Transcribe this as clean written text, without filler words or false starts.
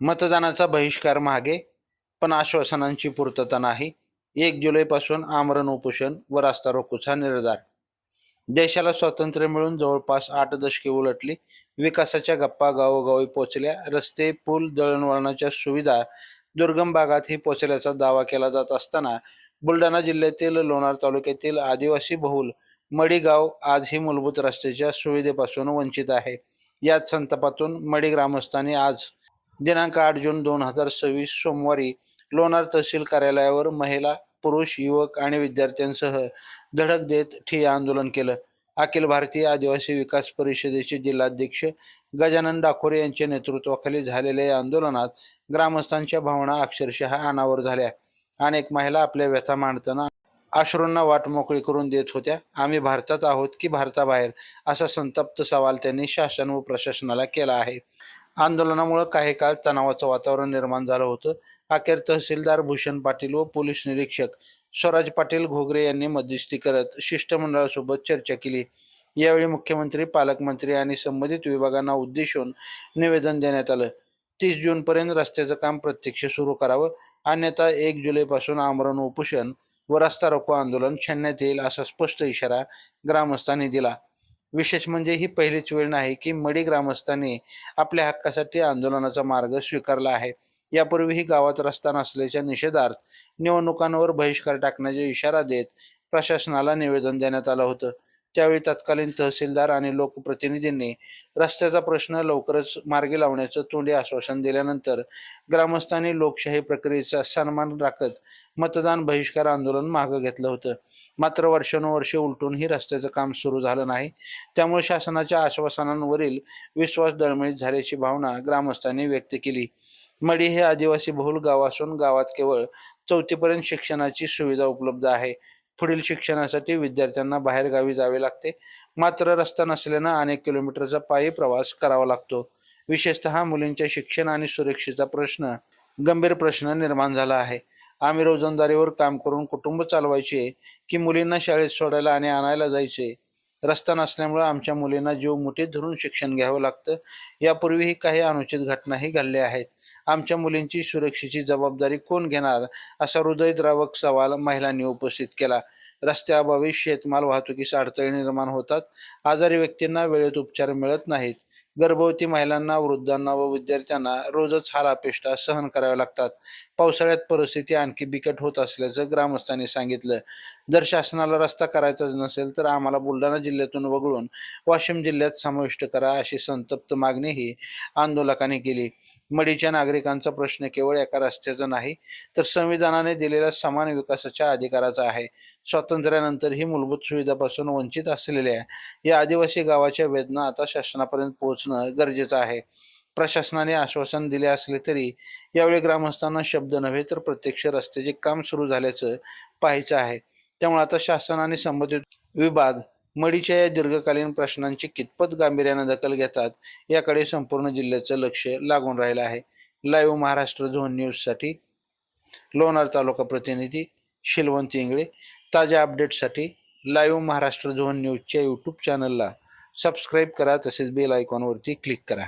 मतदानाचा बहिष्कार मागे, पण आश्वासनांची पूर्तता नाही. 1 जुलैपासून आमरण उपोषण व रास्ता रोकोचा निर्धार. देशाला स्वातंत्र्य मिळून जवळपास 8 दशके उलटली. विकासाच्या गप्पा गावोगावी पोचल्या. रस्ते, पूल, दळणवळणाच्या सुविधा दुर्गम भागातही पोचल्याचा दावा केला जात असताना बुलढाणा जिल्ह्यातील लोणार तालुक्यातील आदिवासी बहुल मडी गाव आजही मूलभूत रस्त्याच्या सुविधेपासून वंचित आहे. याच संतापातून मडी ग्रामस्थांनी आज दिनांक 8 जून 2026 सोमवारी लोणार तहसील कार्यालयावर महिला, पुरुष, युवक आणि विद्यार्थ्यांसह धडक देत ठिय्या आंदोलन केलं. अखिल भारतीय आदिवासी विकास परिषदेचे जिल्हाध्यक्ष गजानन डाकोरे यांच्या नेतृत्वाखाली झालेल्या या आंदोलनात ग्रामस्थांच्या भावना अक्षरशः अनावर झाल्या. अनेक महिला आपल्या व्यथा मांडताना अश्रूंना वाट मोकळी करून देत होत्या. आम्ही भारतात आहोत की भारताबाहेर, असा संतप्त सवाल त्यांनी शासन व प्रशासनाला केला आहे. आंदोलनामुळे काही काळ तणावाचं वातावरण निर्माण झालं होतं. अखेर तहसीलदार भूषण पाटील व पोलीस निरीक्षक स्वराज पाटील घोगरे यांनी मध्यस्थी करत शिष्टमंडळासोबत चर्चा केली. यावेळी मुख्यमंत्री, पालकमंत्री आणि संबंधित विभागांना उद्देशून निवेदन देण्यात आलं. 30 जूनपर्यंत रस्त्याचं काम प्रत्यक्ष सुरू करावं, अन्यथा 1 जुलैपासून आमरण उपोषण व रस्ता रोको आंदोलन छेडण्यात येईल, असा स्पष्ट इशारा ग्रामस्थांनी दिला. विशेष म्हणजे ही पहिलीच वेळ नाही की मडी ग्रामस्थांनी आपल्या हक्कासाठी आंदोलनाचा मार्ग स्वीकारला आहे. यापूर्वीही गावात रस्ता नसल्याच्या निषेधार्थ निवडणुकांवर बहिष्कार टाकण्याचा इशारा देत प्रशासनाला निवेदन देण्यात आलं होतं. त्यावेळी तत्कालीन तहसीलदार आणि लोकप्रतिनिधींनी रस्त्याचा प्रश्न लवकरच मार्गी लावण्याचं तोंडी आश्वासन दिल्यानंतर ग्रामस्थांनी लोकशाही प्रक्रियेचा सन्मान राखत मतदान बहिष्कार आंदोलन मागं घेतलं होतं. मात्र वर्षानुवर्षे उलटूनही रस्त्याचं काम सुरू झालं नाही. त्यामुळे शासनाच्या आश्वासनांवरील विश्वास डळमळीत झाल्याची भावना ग्रामस्थांनी व्यक्त केली. मडी हे आदिवासी बहुल गाव असून गावात केवळ 4थीपर्यंत शिक्षणाची सुविधा उपलब्ध आहे. पुढील शिक्षणासाठी विद्यार्थ्यांना बाहेर गावी जावे लागते. मात्र रस्ता नसल्यानं अनेक किलोमीटरचा पायी प्रवास करावा लागतो. विशेषतः मुलींच्या शिक्षण आणि सुरक्षेचा गंभीर प्रश्न निर्माण झाला आहे. आम्ही रोजंदारीवर काम करून कुटुंब चालवायचे की मुलींना शाळेत सोडायला आणि आणायला जायचे. रस्ता नसल्यामुळे आमच्या मुलींना जीव मुठीत धरून शिक्षण घ्यावं लागतं. यापूर्वीही काही अनुचित घटनाही घडल्या आहेत. आमच्या मुलींची सुरक्षेची जबाबदारी कोण घेणार, असा हृदयद्रावक सवाल महिलांनी उपस्थित केला. रस्त्याअभावी शेतमाल वाहतुकीस अडथळे निर्माण होतात. आजारी व्यक्तींना वेळेत उपचार मिळत नाहीत. गर्भवती महिलांना, वृद्धांना व विद्यार्थ्यांना रोजच हाल-अपेष्टा सहन कराव्या लागतात. पावसाळ्यात परिस्थिती आणखी बिकट होत असल्याचं ग्रामस्थांनी सांगितलं. जर शासनाला रस्ता करायचाच नसेल तर आम्हाला बुलढाणा जिल्ह्यातून वगळून वाशिम जिल्ह्यात समाविष्ट करा, अशी संतप्त मागणीही आंदोलकांनी केली. मडीच्या नागरिकांचा प्रश्न केवळ एका रस्त्याचा नाही, तर संविधानाने दिलेल्या समान विकासाच्या अधिकाराचा आहे. स्वातंत्र्यानंतरही मूलभूत सुविधापासून वंचित असलेल्या या आदिवासी गावाच्या वेदना आता शासनापर्यंत पोहोचणं गरजेचं आहे. प्रशासनाने आश्वासन दिले असले तरी यावेळी ग्रामस्थांना शब्द नव्हे तर प्रत्यक्ष रस्त्याचे काम सुरू झाल्याचं पाहायचं आहे. त्यामुळे आता शासन आणि संबंधित विभाग मडीच्या या दीर्घकालीन प्रश्नांची कितपत गांभीर्याने दखल घेतात, याकडे संपूर्ण जिल्ह्याचं लक्ष लागून राहिलं आहे. लाईव्ह महाराष्ट्र झोन न्यूजसाठी लोणार तालुका प्रतिनिधी शिलवंत इंगळे. ताज्या अपडेट्ससाठी लाईव्ह महाराष्ट्र झोन न्यूजच्या यूट्यूब चॅनलला सबस्क्राईब करा, तसेच बेल आयकॉनवरती क्लिक करा.